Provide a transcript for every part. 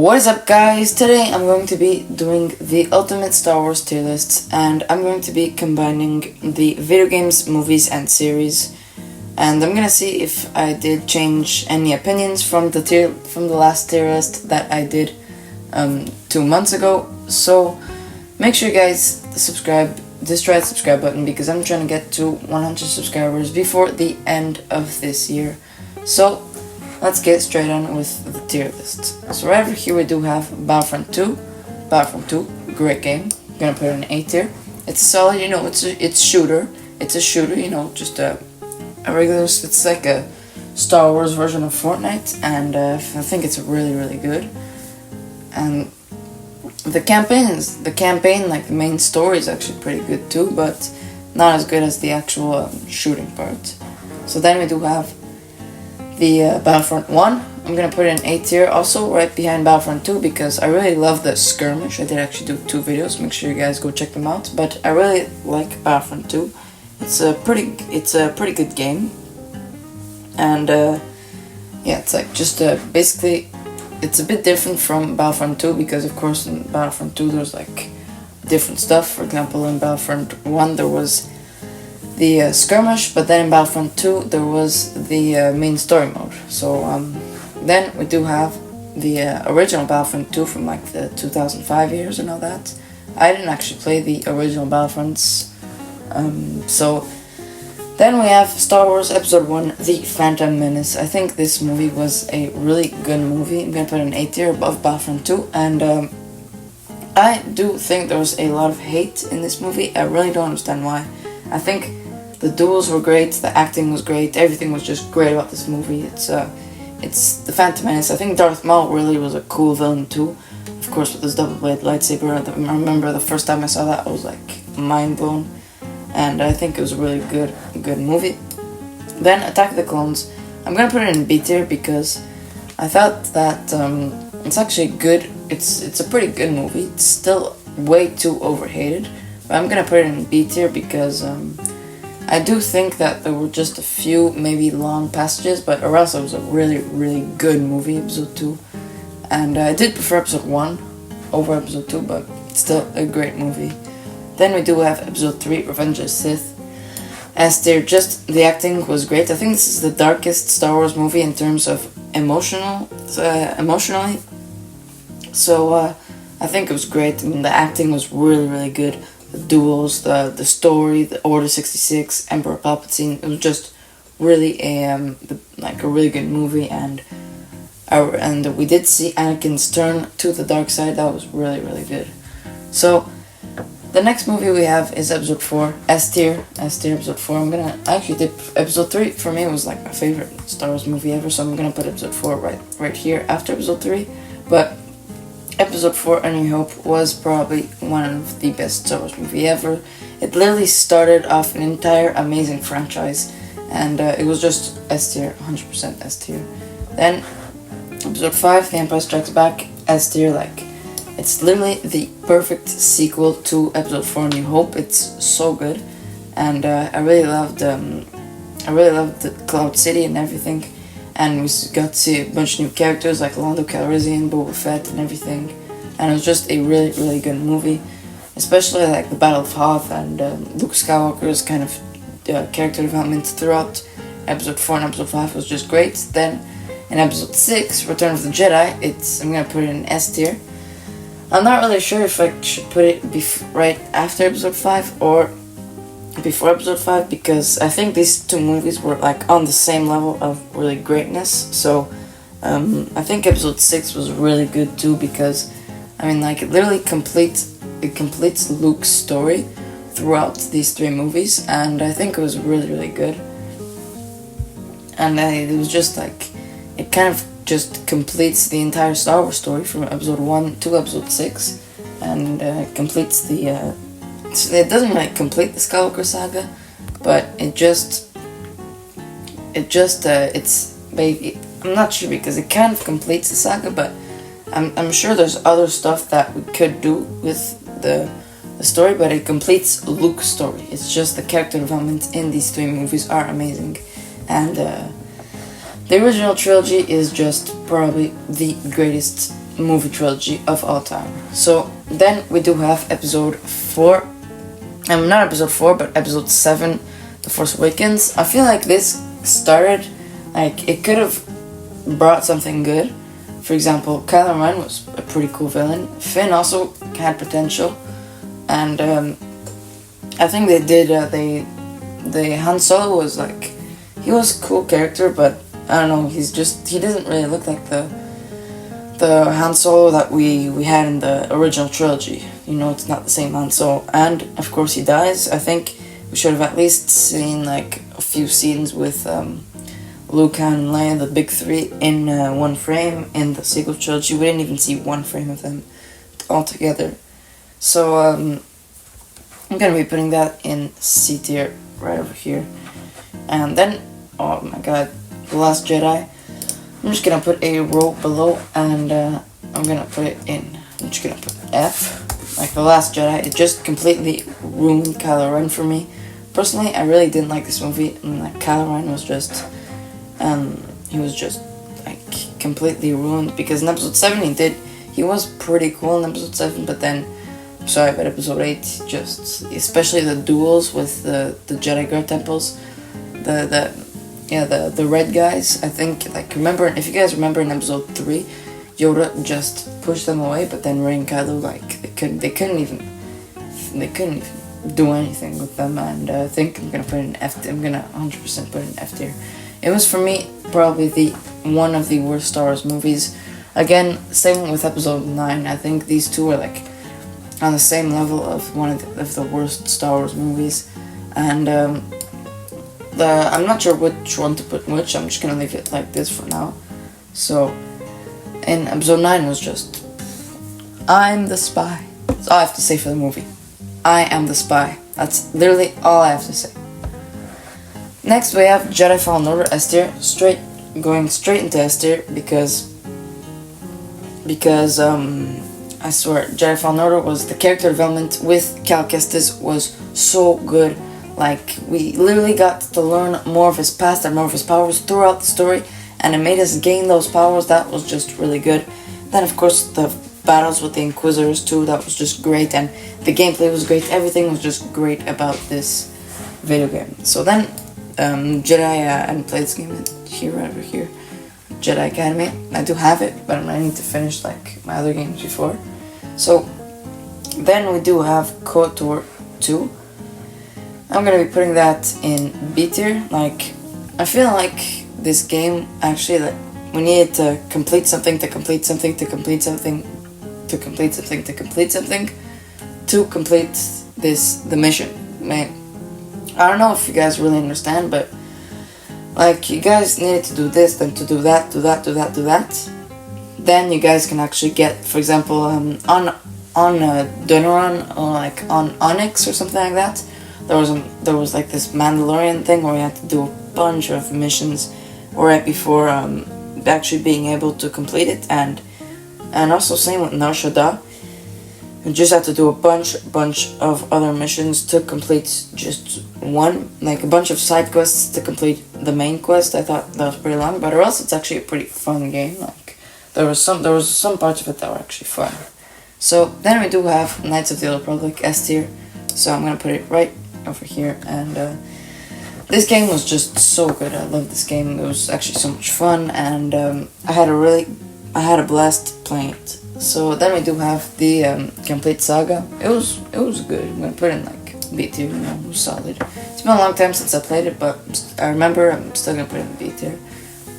What is up, guys? Today I'm going to be doing the Ultimate Star Wars tier lists, and I'm going to be combining the video games, movies, and series. And I'm gonna see if I did change any opinions from the last tier list that I did 2 months ago. So make sure you guys subscribe, destroy the subscribe button, because I'm trying to get to 100 subscribers before the end of this year. So let's get straight on with the tier list. So right over here we do have Battlefront 2. Battlefront 2, great game. I'm gonna put it in A tier. It's solid, it's shooter. It's a shooter, just a regular. It's like a Star Wars version of Fortnite, and I think it's really good. And the campaign, like the main story, is actually pretty good too, but not as good as the actual shooting part. So then we do have the Battlefront 1. I'm gonna put it in A tier, also right behind Battlefront 2, because I really love the skirmish. I did actually do 2 videos, make sure you guys go check them out, but I really like Battlefront 2. It's a pretty good game, and yeah, it's like just basically, it's a bit different from Battlefront 2, because of course in Battlefront 2 there's like different stuff. For example, in Battlefront 1 there was the skirmish, but then in Battlefront 2 there was the main story mode. So then we do have the original Battlefront 2 from like the 2005 years and all that. I didn't actually play the original Battlefronts. So then we have Star Wars Episode 1, The Phantom Menace. I think this movie was a really good movie. I'm gonna put it in A tier above Battlefront 2, and I do think there was a lot of hate in this movie. I really don't understand why. I think the duels were great, the acting was great, everything was just great about this movie. It's The Phantom Menace. I think Darth Maul really was a cool villain too. Of course, with his double-bladed lightsaber. I remember the first time I saw that, I was like mind blown. And I think it was a really good movie. Then Attack of the Clones. I'm gonna put it in B tier because I thought that it's actually good. It's a pretty good movie. It's still way too overhated. But I'm gonna put it in B tier because I do think that there were just a few maybe long passages, but or else it was a really good movie, Episode 2. And I did prefer Episode 1 over Episode 2, but it's still a great movie. Then we do have Episode 3, Revenge of the Sith. S tier, just the acting was great. I think this is the darkest Star Wars movie in terms of emotionally. So I think it was great. I mean, the acting was really good. The duels, the story, the Order 66, Emperor Palpatine. It was just really a really good movie, and we did see Anakin's turn to the dark side. That was really good. So the next movie we have is Episode 4, S tier, Episode 4. I actually did Episode 3. For me, it was like my favorite Star Wars movie ever, so I'm gonna put Episode 4 right here after Episode 3. But Episode 4, A New Hope, was probably one of the best Star Wars movie ever. It literally started off an entire amazing franchise, and it was just S tier, 100% S tier. Then Episode 5, The Empire Strikes Back, S tier, it's literally the perfect sequel to Episode 4, A New Hope. It's so good, and I really loved the Cloud City and everything. And we got to see a bunch of new characters like Lando Calrissian, Boba Fett, and everything. And it was just a really good movie, especially like the Battle of Hoth and Luke Skywalker's kind of character development throughout Episode 4 and Episode 5 was just great. Then in Episode 6, Return of the Jedi, I'm gonna put it in S tier. I'm not really sure if I should put it right after Episode 5 or before Episode 5, because I think these 2 movies were like on the same level of really greatness. So I think Episode 6 was really good too, because I mean, like, it literally completes Luke's story throughout these 3 movies, and I think it was really good. And it was just like, it kind of just completes the entire Star Wars story from Episode 1 to Episode 6, and completes the it doesn't like complete the Skywalker saga, but it's maybe, I'm not sure, because it kind of completes the saga, but I'm sure there's other stuff that we could do with the story, but it completes Luke's story. It's just the character development in these 3 movies are amazing, and the original trilogy is just probably the greatest movie trilogy of all time. So then we do have episode 4. Not episode 4, but episode 7, The Force Awakens. I feel like this started, like, it could have brought something good. For example, Kylo Ren was a pretty cool villain. Finn also had potential. And I think they did, the Han Solo was like, he was a cool character, but I don't know, he doesn't really look like the Han Solo that we had in the original trilogy. You know, it's not the same Han Solo. And, of course, he dies. I think we should have at least seen, like, a few scenes with Luke, Han, and Leia, the big three, in one frame. In the sequel trilogy, we didn't even see one frame of them all together. So, I'm gonna be putting that in C tier right over here. And then, oh my god, The Last Jedi. I'm just gonna put a row below, and I'm gonna put it in. I'm just gonna put F. Like The Last Jedi, it just completely ruined Kylo Ren for me. Personally, I really didn't like this movie, and like Kylo Ren was just, he was just like completely ruined, because in episode 7 he was pretty cool in episode 7, but then, sorry, but episode 8 just, especially the duels with the Jedi Guard temples, the red guys, I think, like, remember, if you guys remember in episode 3, Yoda just pushed them away, but then Rey and Kylo, like, they couldn't even do anything with them, and I think I'm gonna put it in F. I'm gonna 100% put it in F tier. It was, for me, probably one of the worst Star Wars movies. Again, same with episode 9. I think these two are like on the same level of one of the worst Star Wars movies, and I'm not sure which one to put which. I'm just gonna leave it like this for now. So, in episode 9 was just, I'm the spy. That's all I have to say for the movie. I am the spy. That's literally all I have to say. Next we have Jedi Fallen Order S tier. Going straight into S tier because I swear, Jedi Fallen Order was, the character development with Cal Kestis was so good. Like, we literally got to learn more of his past and more of his powers throughout the story, and it made us gain those powers. That was just really good. Then, of course, the battles with the Inquisitors too, that was just great, and the gameplay was great. Everything was just great about this video game. So then, Jedi, I didn't play this game here, right over here. Jedi Academy. I do have it, but I need to finish like my other games before. So then we do have KOTOR 2. I'm gonna be putting that in B tier. Like, I feel like this game actually, like, we needed to complete something to complete something to complete something to complete something to complete something to complete the mission. Man, I don't know if you guys really understand, but like, you guys needed to do this, then to do that, do that, do that, do that. Then you guys can actually get, for example, on Donoran, or like on Onyx or something like that. There was like this Mandalorian thing where we had to do a bunch of missions right before actually being able to complete it, and also same with Nar Shaddaa. You just had to do a bunch of other missions to complete just one, like a bunch of side quests to complete the main quest. I thought that was pretty long, but or else it's actually a pretty fun game. Like, there was some parts of it that were actually fun. So then we do have Knights of the Old Republic S tier. So I'm gonna put it right over here, and this game was just so good. I love this game. It was actually so much fun, and I had a blast playing it. So then we do have the complete saga. It was good. I'm gonna put it in like B tier. You know, it was solid. It's been a long time since I played it, but I remember. I'm still gonna put it in B tier.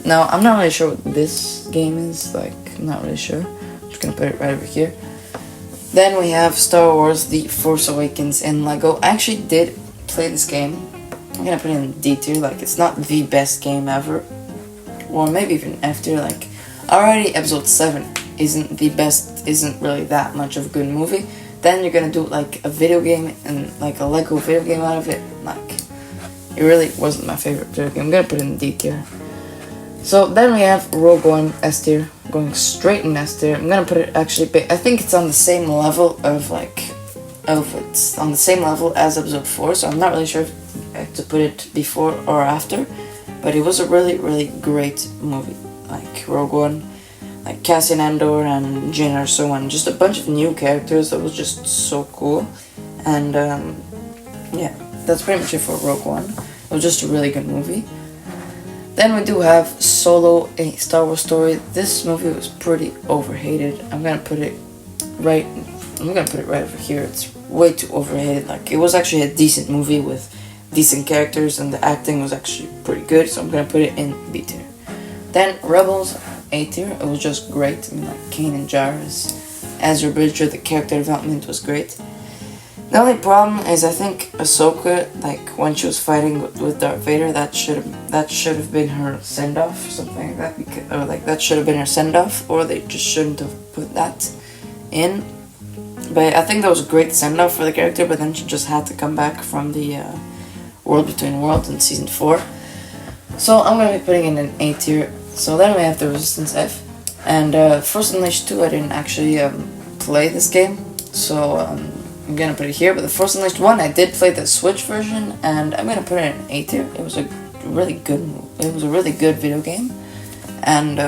Now, I'm not really sure what this game is. Like, I'm not really sure. I'm just gonna put it right over here. Then we have Star Wars: The Force Awakens in Lego. I actually did play this game. I'm gonna put it in D tier. Like, it's not the best game ever, or maybe even F tier. Like, already episode 7 isn't really that much of a good movie. Then you're gonna do like a video game and like a Lego video game out of it. Like, it really wasn't my favorite video game. I'm gonna put it in D tier. So then we have Rogue One S tier, going straight in S tier. I'm gonna put it actually, I think it's on the same level of it's on the same level as episode 4. So I'm not really sure if I have to put it before or after, but it was a really, really great movie. Like, Rogue One like Cassian Andor and Jyn Erso, and just a bunch of new characters that was just so cool. And yeah, that's pretty much it for Rogue One. It was just a really good movie. Then we do have Solo, a Star Wars story. This movie was pretty overhated. I'm gonna put it right over here. It's way too overhated. Like, it was actually a decent movie with decent characters, and the acting was actually pretty good, so I'm gonna put it in B tier. Then Rebels, A tier. It was just great. I mean, like, Kanan Jarrus, Ezra Bridger, the character development was great. The only problem is, I think Ahsoka, like, when she was fighting with Darth Vader, that should have been her send off or something like that, or like that should have been her send off, or they just shouldn't have put that in. But I think that was a great send off for the character. But then she just had to come back from the World Between Worlds in season 4. So I'm gonna be putting in an A tier. So then we have the Resistance F, and Force Unleashed 2. I didn't actually play this game, so I'm gonna put it here. But the Force Unleashed 1, I did play the Switch version, and I'm gonna put it in A tier. It was a really good video game, and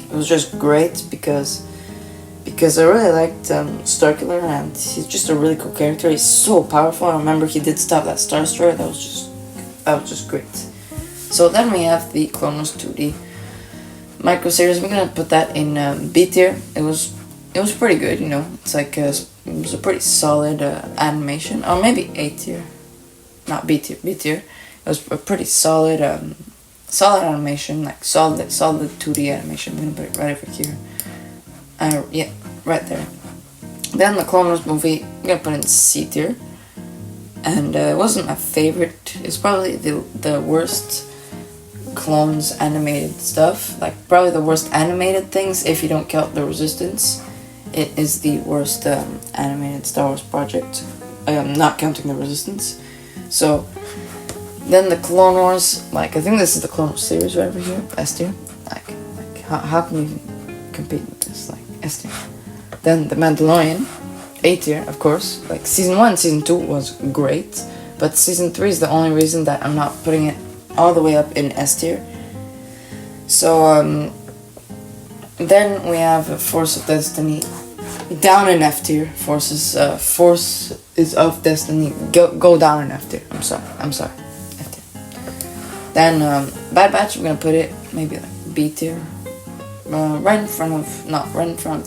it was just great because I really liked Starkiller, and he's just a really cool character. He's so powerful. I remember he did stop that Star Destroyer. That was just great. So then we have the Clone Wars 2D micro series. I'm gonna put that in B tier. It was pretty good, you know. It's like it was a pretty solid animation, or maybe A tier, not B tier. B tier. It was a pretty solid animation, like solid 2D animation. I'm gonna put it right over here. Yeah, right there. Then the Clone Wars movie, I'm gonna put it in C tier. And it wasn't my favorite. It's probably the worst clones animated stuff. Like, probably the worst animated things if you don't count the Resistance. It is the worst animated Star Wars project, not counting the Resistance. So then the Clone Wars, like, I think this is the Clone Wars series right over here, S tier. Like how can you compete with this? Like, S tier. Then the Mandalorian, A tier, of course. Like, season 1, season 2 was great, but season 3 is the only reason that I'm not putting it all the way up in S tier. So then we have Force of Destiny down in F tier. Force is of Destiny. Go down in F tier. I'm sorry. F tier. Then Bad Batch, I'm gonna put it maybe like B tier. Right in front of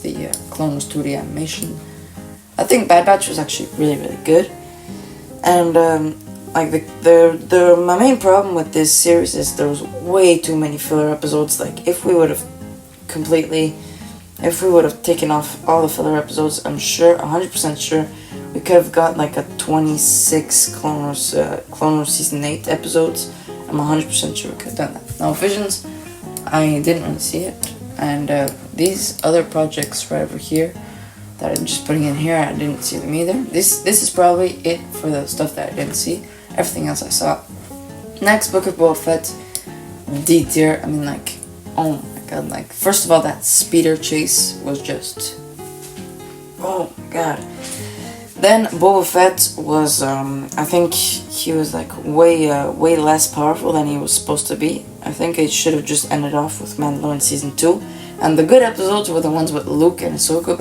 the Clone Wars 2D animation. I think Bad Batch was actually really good, and like my main problem with this series is there was way too many filler episodes. Like, if we would have taken off all the filler episodes, I'm sure, 100% sure, we could have got like a 26 Clone Wars season 8 episodes. I'm 100% sure we could have done that. Now, Visions, I didn't really see it, and these other projects right over here that I'm just putting in here, I didn't see them either. This is probably it for the stuff that I didn't see. Everything else I saw. Next, Book of Boba Fett, D tier. I mean, like, oh my god, like, first of all, that speeder chase was just, oh my god. Then Boba Fett was, I think he was like way less powerful than he was supposed to be. I think it should have just ended off with Mandalorian season 2. And the good episodes were the ones with Luke and Ahsoka,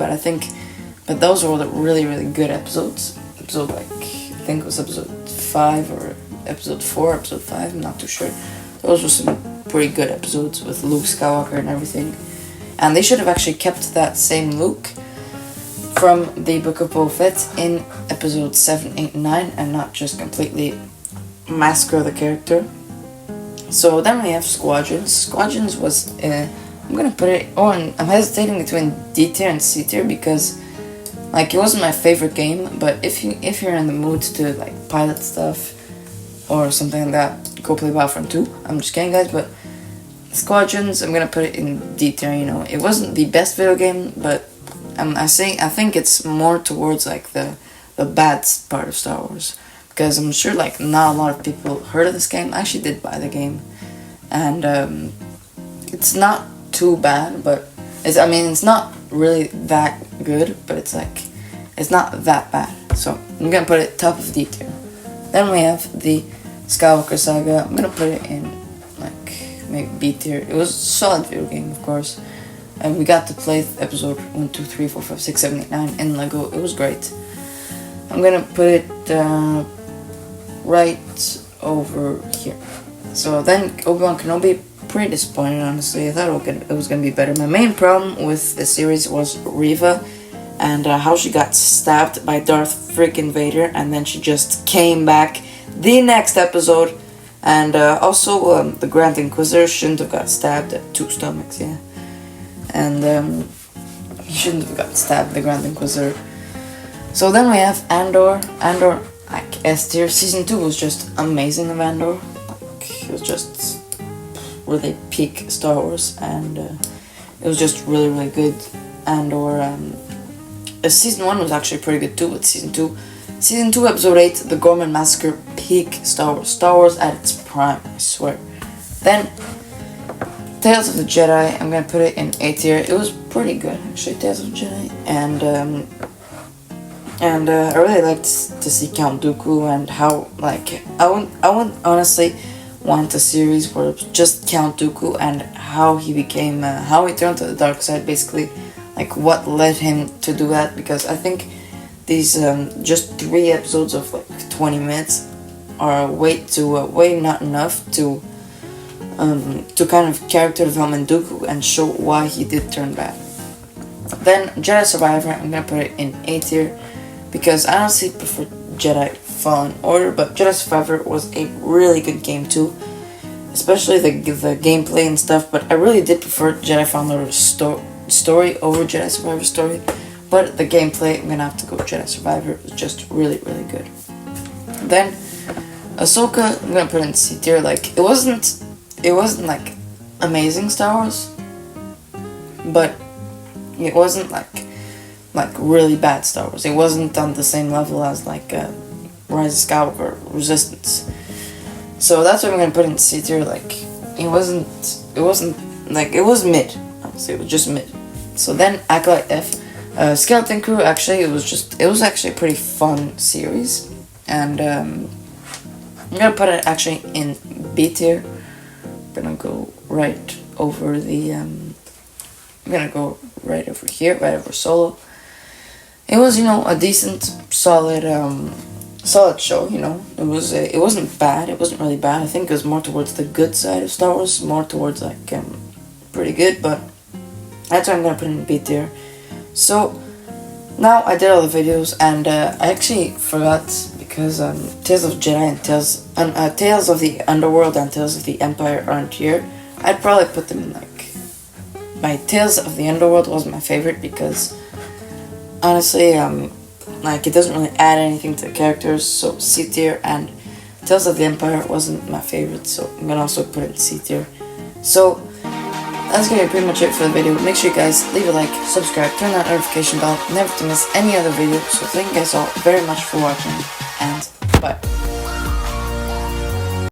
but those were the really good episodes. Episode, like, I think it was episode 5 or episode 4, episode 5, I'm not too sure. Those were some pretty good episodes with Luke Skywalker and everything. And they should have actually kept that same Luke from the Book of Boba Fett in episodes 7, 8, and 9, and not just completely massacre the character. So then we have Squadrons. Squadrons was, I'm gonna put it on, I'm hesitating between D tier and C tier because, like, it wasn't my favorite game, but if you're in the mood to, like, pilot stuff or something like that, go play Battlefront 2. I'm just kidding, guys, but Squadrons, I'm gonna put it in D tier. You know, it wasn't the best video game, but I think it's more towards, like, the bad part of Star Wars, because I'm sure, like, not a lot of people heard of this game. I actually did buy the game, and it's not too bad, but it's not really that good, but it's not that bad. So I'm gonna put it top of D tier. Then we have the Skywalker Saga. I'm gonna put it in, like, maybe B tier. It was a solid video game, of course. And we got to play episode 1, 2, 3, 4, 5, 6, 7, 8, 9 in Lego. It was great. I'm gonna put it right over here. So then Obi-Wan Kenobi, pretty disappointed, honestly. I thought it was gonna be better. My main problem with the series was Reva and how she got stabbed by Darth freaking Vader, and then she just came back the next episode. And also the Grand Inquisitor shouldn't have got stabbed at 2 stomachs, yeah. And he shouldn't have got stabbed, the Grand Inquisitor. So then we have Andor. Andor, like S tier. Season 2 was just amazing of Andor. Like, it was just really peak Star Wars, and it was just really, really good. Andor. Season 1 was actually pretty good too, but Season 2, Episode 8, The Gorman Massacre, peak Star Wars. Star Wars at its prime, I swear. Then, Tales of the Jedi, I'm gonna put it in A tier. It was pretty good, actually, Tales of the Jedi. And I really liked to see Count Dooku and how, like, I would honestly want a series where it was just Count Dooku and how he became, how he turned to the dark side, basically. Like, what led him to do that, because I think these just 3 episodes of like 20 minutes are way not enough to kind of character development Dooku and show why he did turn bad. Then Jedi Survivor, I'm gonna put it in A tier because I honestly prefer Jedi Fallen Order, but Jedi Survivor was a really good game too, especially the gameplay and stuff. But I really did prefer Jedi Fallen Order story over Jedi Survivor story, but the gameplay, I'm gonna have to go Jedi Survivor. It was just really, really good. Then Ahsoka, I'm gonna put in C tier. Like, it wasn't like amazing Star Wars, but it wasn't like really bad Star Wars. It wasn't on the same level as like Rise of Skywalker, Resistance. So that's what I'm gonna put in C tier. Like, it wasn't like, it was mid. Honestly, it was just mid. So then Acolyte F, Skeleton Crew. Actually, it was actually a pretty fun series, and I'm gonna put it actually in B tier. I'm gonna go right over the I'm gonna go right over here, right over Solo. It was, a decent, solid show. It wasn't bad. It wasn't really bad. I think it was more towards the good side of Star Wars, more towards like pretty good, but that's why I'm gonna put in B tier. So now I did all the videos, and I actually forgot, because Tales of Jedi and Tales of the Underworld and Tales of the Empire aren't here. I'd probably put them in like, my Tales of the Underworld was my favorite because honestly, like, it doesn't really add anything to the characters, so C tier. And Tales of the Empire wasn't my favorite, so I'm gonna also put it in C tier. So that's gonna be pretty much it for the video. Make sure you guys leave a like, subscribe, turn that notification bell, never to miss any other video. So thank you guys all very much for watching, and bye.